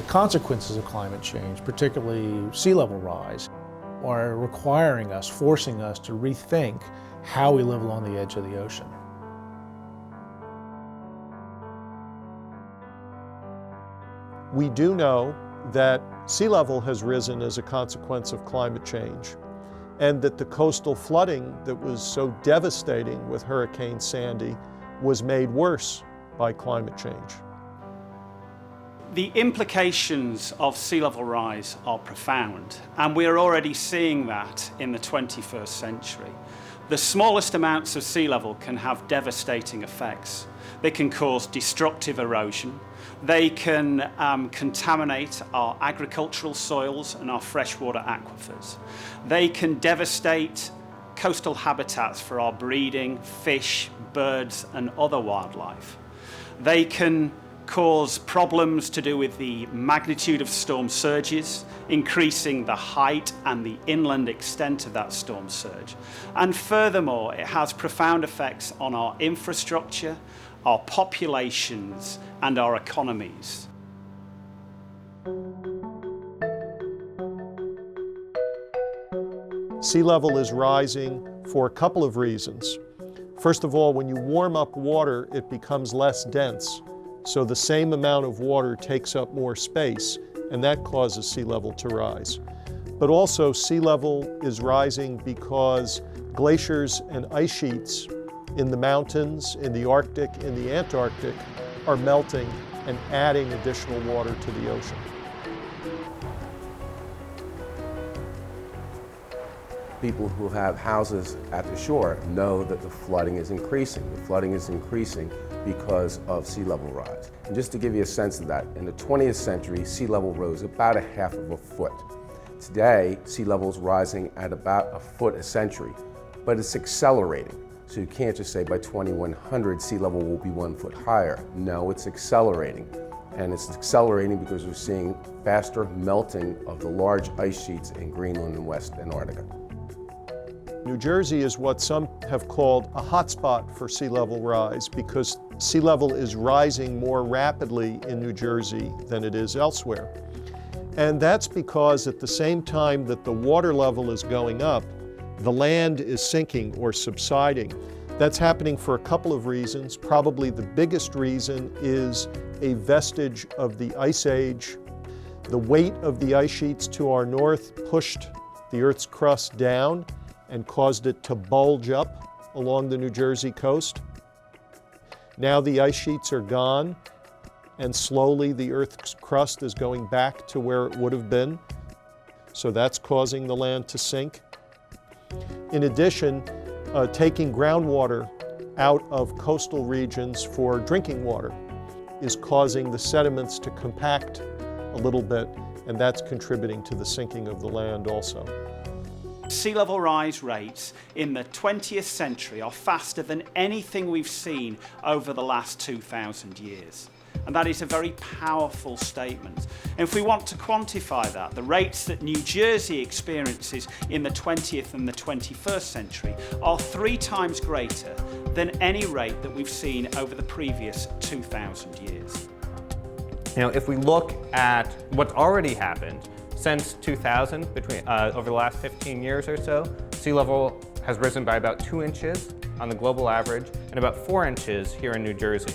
consequences of climate change, particularly sea level rise, are requiring us, forcing us to rethink how we live along the edge of the ocean. We do know that sea level has risen as a consequence of climate change, and that the coastal flooding that was so devastating with Hurricane Sandy was made worse by climate change. The implications of sea level rise are profound, and we are already seeing that in the 21st century. The smallest amounts of sea level can have devastating effects. They can cause destructive erosion. They can contaminate our agricultural soils and our freshwater aquifers. They can devastate coastal habitats for our breeding, fish, birds, and other wildlife. They can cause problems to do with the magnitude of storm surges, increasing the height and the inland extent of that storm surge. And furthermore, it has profound effects on our infrastructure, our populations, and our economies. Sea level is rising for a couple of reasons. First of all, when you warm up water, it becomes less dense. So the same amount of water takes up more space, and that causes sea level to rise. But also, sea level is rising because glaciers and ice sheets in the mountains, in the Arctic, in the Antarctic, are melting and adding additional water to the ocean. People who have houses at the shore know that the flooding is increasing. The flooding is increasing because of sea level rise. And just to give you a sense of that, in the 20th century, sea level rose about 1/2 foot. Today, sea level is rising at about 1 foot a century, but it's accelerating. So you can't just say by 2100 sea level will be 1 foot higher. No, it's accelerating. And it's accelerating because we're seeing faster melting of the large ice sheets in Greenland and West Antarctica. New Jersey is what some have called a hotspot for sea level rise because sea level is rising more rapidly in New Jersey than it is elsewhere. And that's because at the same time that the water level is going up, the land is sinking or subsiding. That's happening for a couple of reasons. Probably the biggest reason is a vestige of the Ice Age. The weight of the ice sheets to our north pushed the Earth's crust down and caused it to bulge up along the New Jersey coast. Now the ice sheets are gone, and slowly the Earth's crust is going back to where it would have been. So that's causing the land to sink. In addition, taking groundwater out of coastal regions for drinking water is causing the sediments to compact a little bit, and that's contributing to the sinking of the land also. Sea level rise rates in the 20th century are faster than anything we've seen over the last 2,000 years. And that is a very powerful statement. And if we want to quantify that, the rates that New Jersey experiences in the 20th and the 21st century are 3 times greater than any rate that we've seen over the previous 2,000 years. You know, if we look at what's already happened since 2000, over the last 15 years or so, sea level has risen by about 2 inches on the global average and about 4 inches here in New Jersey.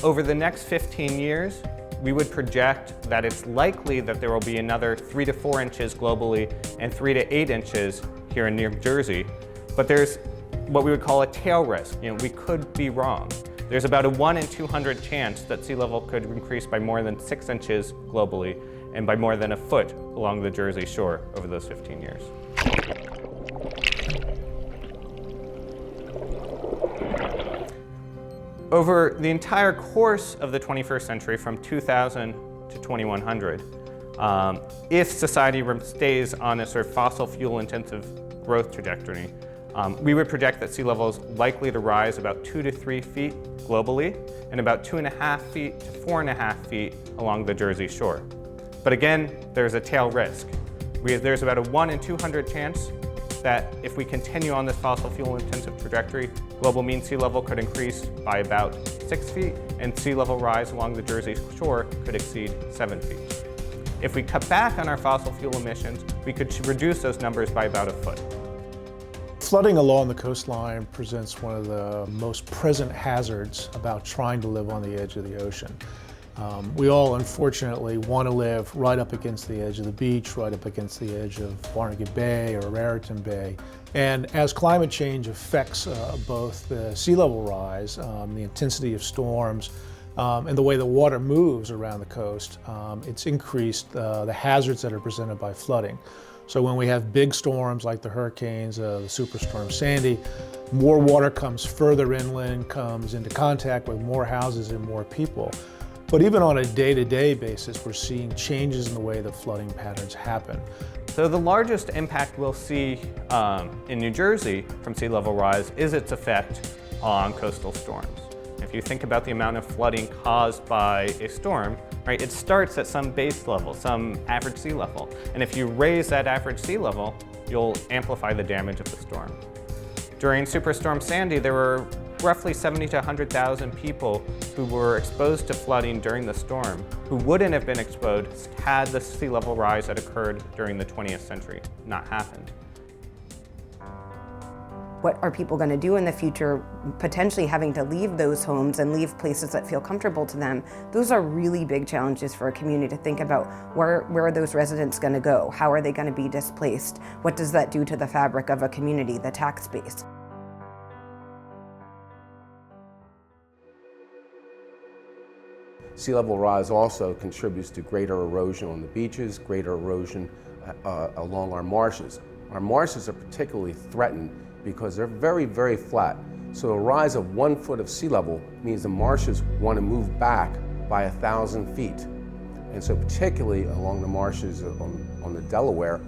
Over the next 15 years, we would project that it's likely that there will be another 3 to 4 inches globally and 3 to 8 inches here in New Jersey. But there's what we would call a tail risk. You know, we could be wrong. There's about a 1 in 200 chance that sea level could increase by more than 6 inches globally and by more than 1 foot along the Jersey shore over those 15 years. Over the entire course of the 21st century, from 2000 to 2100, if society stays on a sort of fossil fuel intensive growth trajectory, we would project that sea level is likely to rise about 2 to 3 feet globally and about 2.5 feet to 4.5 feet along the Jersey shore. But again, there's a tail risk. There's about a 1 in 200 chance that if we continue on this fossil fuel intensive trajectory, global mean sea level could increase by about 6 feet and sea level rise along the Jersey shore could exceed 7 feet. If we cut back on our fossil fuel emissions, we could reduce those numbers by about a foot. Flooding along the coastline presents one of the most present hazards about trying to live on the edge of the ocean. We all, unfortunately, want to live right up against the edge of the beach, right up against the edge of Barnegat Bay or Raritan Bay. And as climate change affects both the sea level rise, the intensity of storms, and the way the water moves around the coast, it's increased the hazards that are presented by flooding. So when we have big storms like the hurricanes, the superstorm Sandy, more water comes further inland, comes into contact with more houses and more people. But even on a day-to-day basis, we're seeing changes in the way that flooding patterns happen. So the largest impact we'll see in New Jersey from sea level rise is its effect on coastal storms. If you think about the amount of flooding caused by a storm, right, it starts at some base level, some average sea level. And if you raise that average sea level, you'll amplify the damage of the storm. During Superstorm Sandy, there were roughly 70 to 100,000 people who were exposed to flooding during the storm who wouldn't have been exposed had the sea level rise that occurred during the 20th century not happened. What are people going to do in the future, potentially having to leave those homes and leave places that feel comfortable to them? Those are really big challenges for a community to think about. Where are those residents going to go? How are they going to be displaced? What does that do to the fabric of a community, the tax base? Sea level rise also contributes to greater erosion on the beaches, greater erosion along our marshes. Our marshes are particularly threatened because they're very, very flat. So a rise of 1 foot of sea level means the marshes want to move back by 1,000 feet. And so particularly along the marshes on the Delaware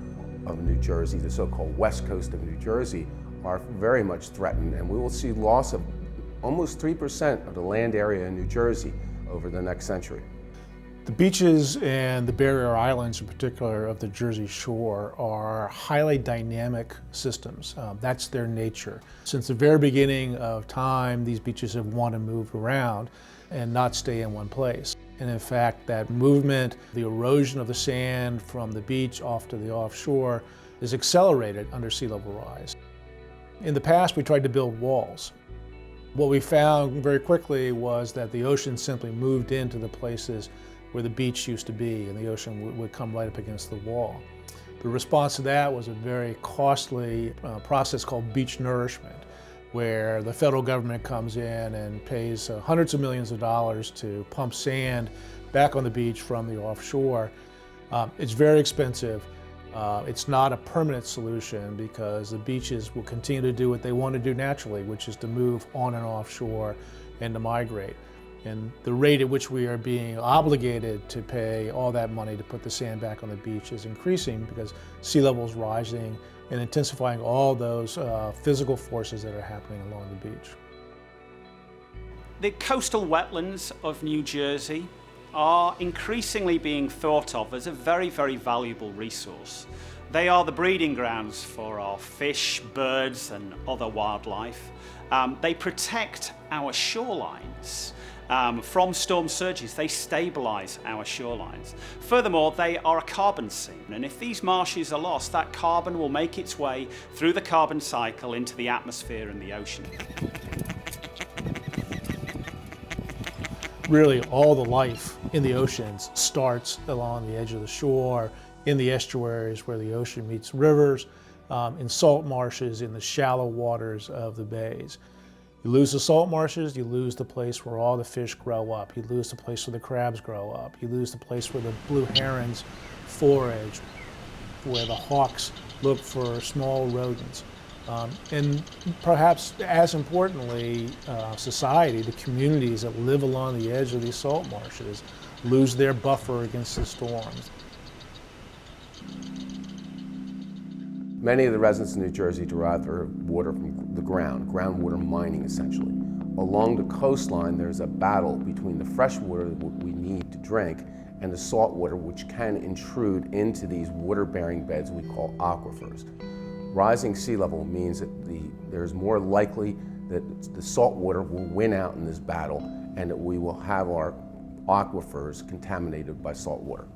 of New Jersey, the so-called west coast of New Jersey, are very much threatened. And we will see loss of almost 3% of the land area in New Jersey over the next century. The beaches and the barrier islands in particular of the Jersey Shore are highly dynamic systems. That's their nature. Since the very beginning of time, these beaches have wanted to move around and not stay in one place. And in fact, that movement, the erosion of the sand from the beach off to the offshore is accelerated under sea level rise. In the past, we tried to build walls. What we found very quickly was that the ocean simply moved into the places where the beach used to be, and the ocean would come right up against the wall. The response to that was a very costly process called beach nourishment, where the federal government comes in and pays hundreds of millions of dollars to pump sand back on the beach from the offshore. It's very expensive. It's not a permanent solution because the beaches will continue to do what they want to do naturally, which is to move on and offshore and to migrate. And the rate at which we are being obligated to pay all that money to put the sand back on the beach is increasing because sea level is rising and intensifying all those physical forces that are happening along the beach. The coastal wetlands of New Jersey are increasingly being thought of as a very, very valuable resource. They are the breeding grounds for our fish, birds, and other wildlife. They protect our shorelines. From storm surges, they stabilize our shorelines. Furthermore, they are a carbon sink, and if these marshes are lost, that carbon will make its way through the carbon cycle into the atmosphere and the ocean. Really, all the life in the oceans starts along the edge of the shore, in the estuaries where the ocean meets rivers, in salt marshes, in the shallow waters of the bays. You lose the salt marshes, you lose the place where all the fish grow up. You lose the place where the crabs grow up. You lose the place where the blue herons forage, where the hawks look for small rodents. And perhaps as importantly, society, the communities that live along the edge of these salt marshes lose their buffer against the storms. Many of the residents in New Jersey derive their water from the groundwater mining essentially. Along the coastline, there's a battle between the fresh water that we need to drink and the salt water, which can intrude into these water-bearing beds we call aquifers. Rising sea level means that there's more likely that the salt water will win out in this battle, and that we will have our aquifers contaminated by salt water.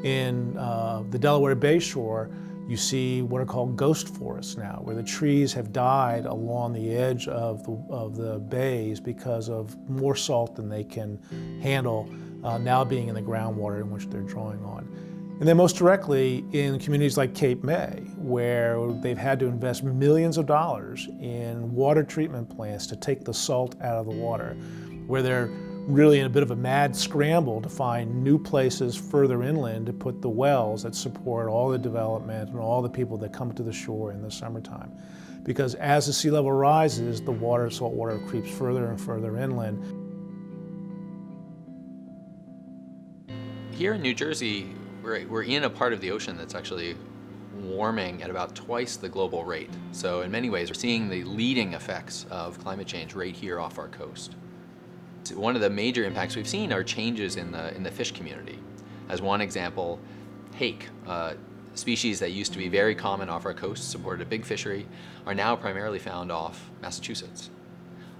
In the Delaware Bay shore, you see what are called ghost forests now, where the trees have died along the edge of the bays because of more salt than they can handle now being in the groundwater in which they're drawing on. And then most directly in communities like Cape May, where they've had to invest millions of dollars in water treatment plants to take the salt out of the water, where they're really in a bit of a mad scramble to find new places further inland to put the wells that support all the development and all the people that come to the shore in the summertime. Because as the sea level rises, the salt water creeps further and further inland. Here in New Jersey, we're in a part of the ocean that's actually warming at about twice the global rate. So in many ways, we're seeing the leading effects of climate change right here off our coast. One of the major impacts we've seen are changes in the fish community. As one example, hake, species that used to be very common off our coast, supported a big fishery, are now primarily found off Massachusetts.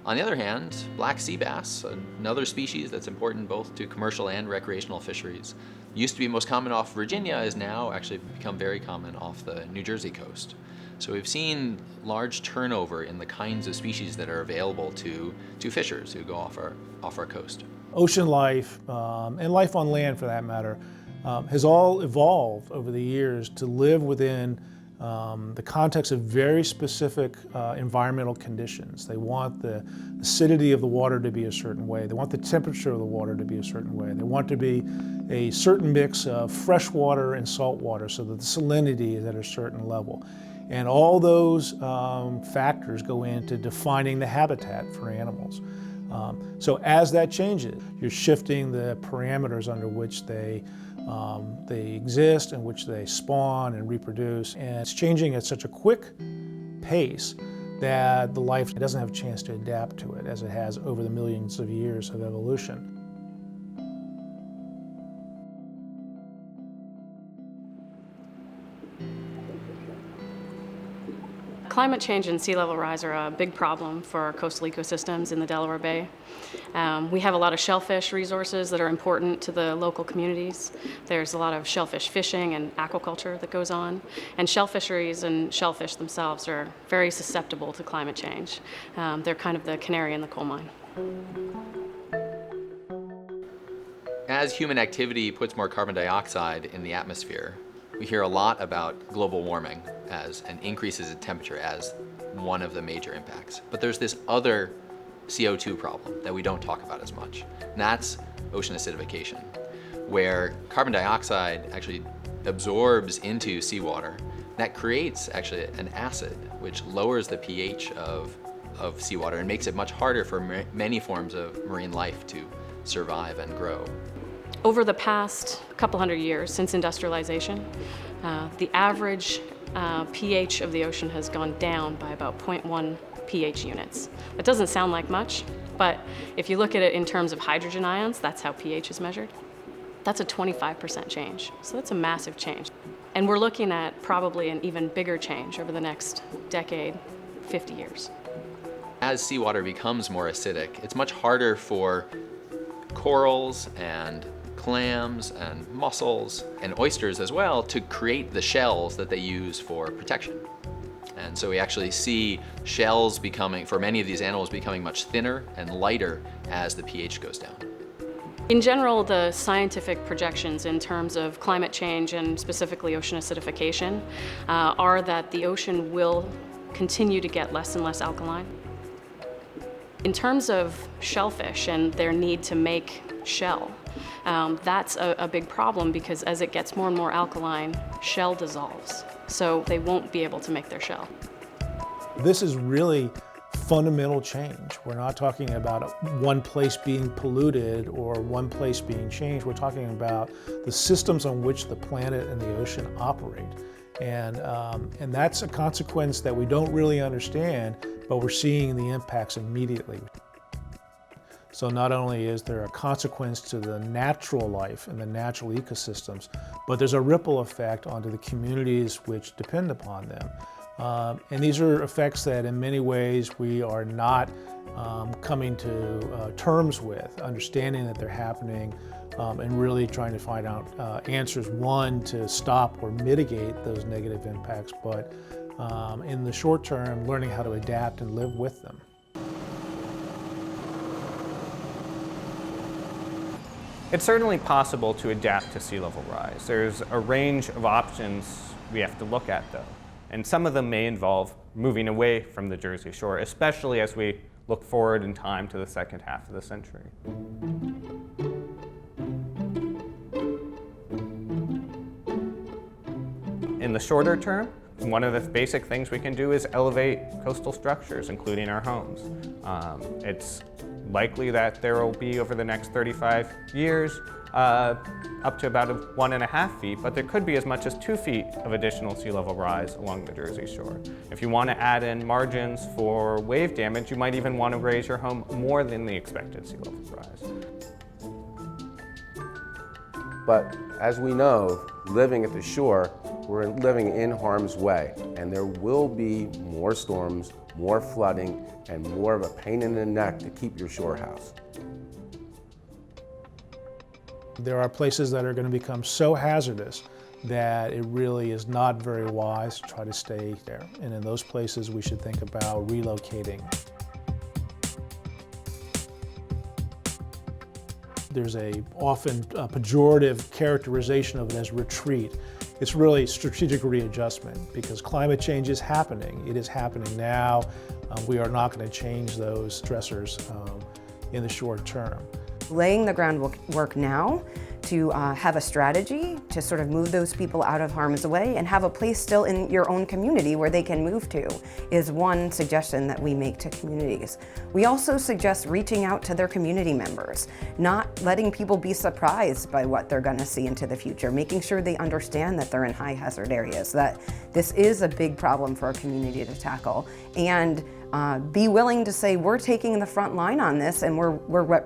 On the other hand, black sea bass, another species that's important both to commercial and recreational fisheries, used to be most common off Virginia, is now actually become very common off the New Jersey coast. So we've seen large turnover in the kinds of species that are available to fishers who go off our coast. Ocean life, and life on land for that matter, has all evolved over the years to live within the context of very specific environmental conditions. They want the acidity of the water to be a certain way. They want the temperature of the water to be a certain way. They want to be a certain mix of fresh water and salt water so that the salinity is at a certain level. And all those factors go into defining the habitat for animals. So as that changes, you're shifting the parameters under which they exist and which they spawn and reproduce. And it's changing at such a quick pace that the life doesn't have a chance to adapt to it as it has over the millions of years of evolution. Climate change and sea level rise are a big problem for our coastal ecosystems in the Delaware Bay. We have a lot of shellfish resources that are important to the local communities. There's a lot of shellfish fishing and aquaculture that goes on. And shell fisheries and shellfish themselves are very susceptible to climate change. They're kind of the canary in the coal mine. As human activity puts more carbon dioxide in the atmosphere, we hear a lot about global warming and increases in temperature as one of the major impacts. But there's this other CO2 problem that we don't talk about as much, and that's ocean acidification, where carbon dioxide actually absorbs into seawater. That creates actually an acid, which lowers the pH of seawater and makes it much harder for many forms of marine life to survive and grow. Over the past couple hundred years since industrialization, the average pH of the ocean has gone down by about 0.1 pH units. That doesn't sound like much, but if you look at it in terms of hydrogen ions, that's how pH is measured. That's a 25% change. So that's a massive change. And we're looking at probably an even bigger change over the next decade, 50 years. As seawater becomes more acidic, it's much harder for corals and clams and mussels and oysters as well to create the shells that they use for protection. And so we actually see shells for many of these animals becoming much thinner and lighter as the pH goes down. In general, the scientific projections in terms of climate change and specifically ocean acidification are that the ocean will continue to get less and less alkaline. In terms of shellfish and their need to make shell, that's a big problem because as it gets more and more alkaline, shell dissolves. So they won't be able to make their shell. This is really fundamental change. We're not talking about one place being polluted or one place being changed. We're talking about the systems on which the planet and the ocean operate. And that's a consequence that we don't really understand, but we're seeing the impacts immediately. So not only is there a consequence to the natural life and the natural ecosystems, but there's a ripple effect onto the communities which depend upon them. And these are effects that in many ways we are not coming to terms with, understanding that they're happening, and really trying to find out answers, one, to stop or mitigate those negative impacts, but in the short term, learning how to adapt and live with them. It's certainly possible to adapt to sea level rise. There's a range of options we have to look at, though, and some of them may involve moving away from the Jersey Shore, especially as we look forward in time to the second half of the century. In the shorter term, one of the basic things we can do is elevate coastal structures, including our homes. It's likely that there will be, over the next 35 years, up to about 1.5 feet, but there could be as much as 2 feet of additional sea level rise along the Jersey Shore. If you want to add in margins for wave damage, you might even want to raise your home more than the expected sea level rise. But as we know, living at the shore, we're living in harm's way, and there will be more storms, more flooding, and more of a pain in the neck to keep your shore house. There are places that are going to become so hazardous that it really is not very wise to try to stay there. And in those places, we should think about relocating. There's a often pejorative characterization of it as retreat. It's really strategic readjustment, because climate change is happening. It is happening now. We are not going to change those stressors in the short term. Laying the groundwork now to have a strategy to sort of move those people out of harm's way and have a place still in your own community where they can move to is one suggestion that we make to communities. We also suggest reaching out to their community members, not letting people be surprised by what they're going to see into the future, making sure they understand that they're in high hazard areas, that this is a big problem for our community to tackle, and be willing to say, we're taking the front line on this, and we're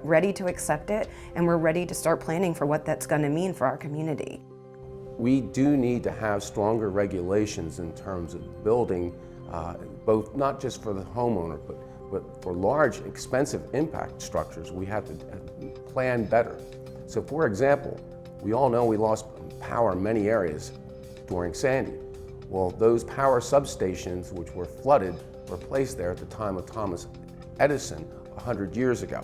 ready to accept it, and we're ready to start planning for what that's going to mean for our community. We do need to have stronger regulations in terms of building, both not just for the homeowner, but for large, expensive impact structures. We have to plan better. So, for example, we all know we lost power in many areas during Sandy. Well, those power substations, which were flooded, were placed there at the time of Thomas Edison 100 years ago.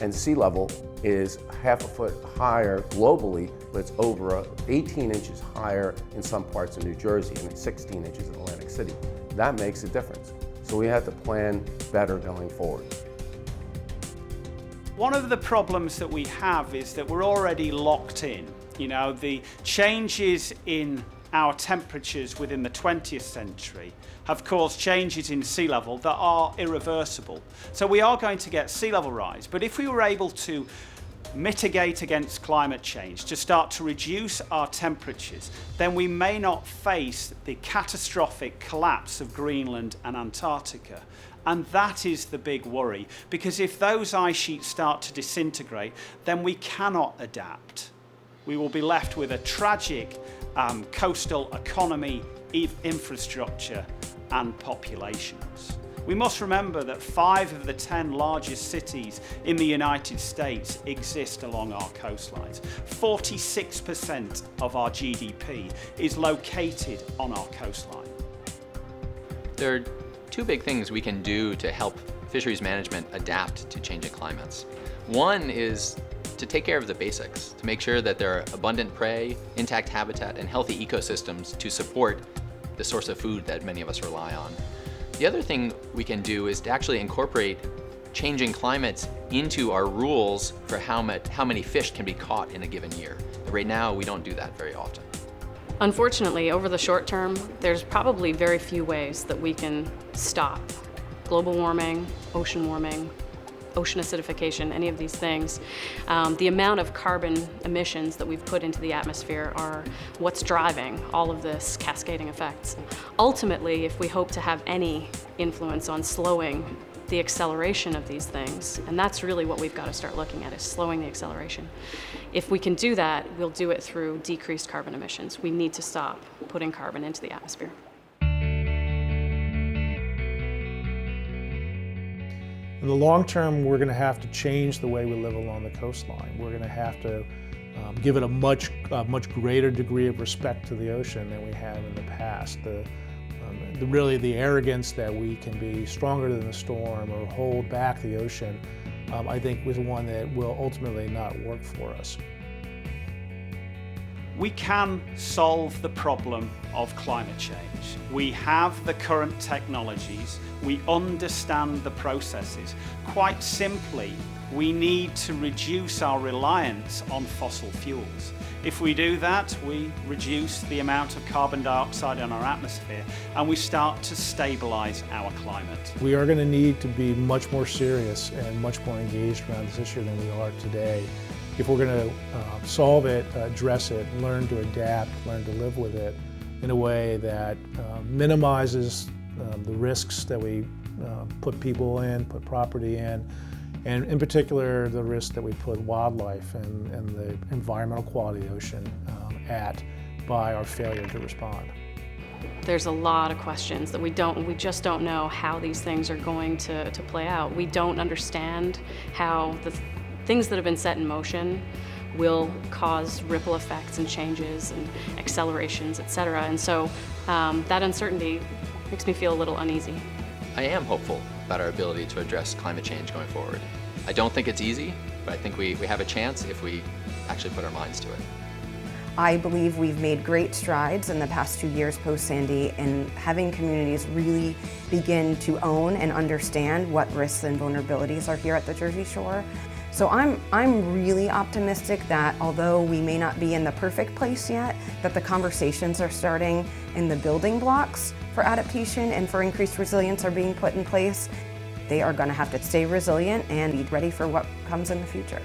And sea level is 1/2 foot higher globally, but it's over 18 inches higher in some parts of New Jersey and 16 inches in Atlantic City. That makes a difference. So we have to plan better going forward. One of the problems that we have is that we're already locked in. You know, the changes in our temperatures within the 20th century have caused changes in sea level that are irreversible. So we are going to get sea level rise, but if we were able to mitigate against climate change, to start to reduce our temperatures, then we may not face the catastrophic collapse of Greenland and Antarctica. And that is the big worry, because if those ice sheets start to disintegrate, then we cannot adapt. We will be left with a tragic coastal economy, infrastructure, and populations. We must remember that 5 of the 10 largest cities in the United States exist along our coastlines. 46% of our GDP is located on our coastline. There are 2 big things we can do to help fisheries management adapt to changing climates. One is to take care of the basics, to make sure that there are abundant prey, intact habitat, and healthy ecosystems to support the source of food that many of us rely on. The other thing we can do is to actually incorporate changing climates into our rules for how many fish can be caught in a given year. Right now, we don't do that very often. Unfortunately, over the short term, there's probably very few ways that we can stop global warming, ocean acidification, any of these things. The amount of carbon emissions that we've put into the atmosphere are what's driving all of this cascading effects. Ultimately, if we hope to have any influence on slowing the acceleration of these things, and that's really what we've got to start looking at, is slowing the acceleration. If we can do that, we'll do it through decreased carbon emissions. We need to stop putting carbon into the atmosphere. In the long term, we're going to have to change the way we live along the coastline. We're going to have to give it a much greater degree of respect to the ocean than we have in the past. Really the arrogance that we can be stronger than the storm or hold back the ocean, I think was one that will ultimately not work for us. We can solve the problem of climate change. We have the current technologies, we understand the processes. Quite simply, we need to reduce our reliance on fossil fuels. If we do that, we reduce the amount of carbon dioxide in our atmosphere and we start to stabilize our climate. We are going to need to be much more serious and much more engaged around this issue than we are today. If we're going to solve it, address it, learn to adapt, learn to live with it in a way that minimizes the risks that we put people in, put property in, and in particular the risk that we put wildlife and the environmental quality of the ocean at by our failure to respond. There's a lot of questions that we just don't know how these things are going to play out. We don't understand how the things that have been set in motion will cause ripple effects and changes and accelerations, etc. And so that uncertainty makes me feel a little uneasy. I am hopeful about our ability to address climate change going forward. I don't think it's easy, but I think we have a chance if we actually put our minds to it. I believe we've made great strides in the past 2 years post-Sandy in having communities really begin to own and understand what risks and vulnerabilities are here at the Jersey Shore. So I'm really optimistic that although we may not be in the perfect place yet, that the conversations are starting and the building blocks for adaptation and for increased resilience are being put in place. They are going to have to stay resilient and be ready for what comes in the future.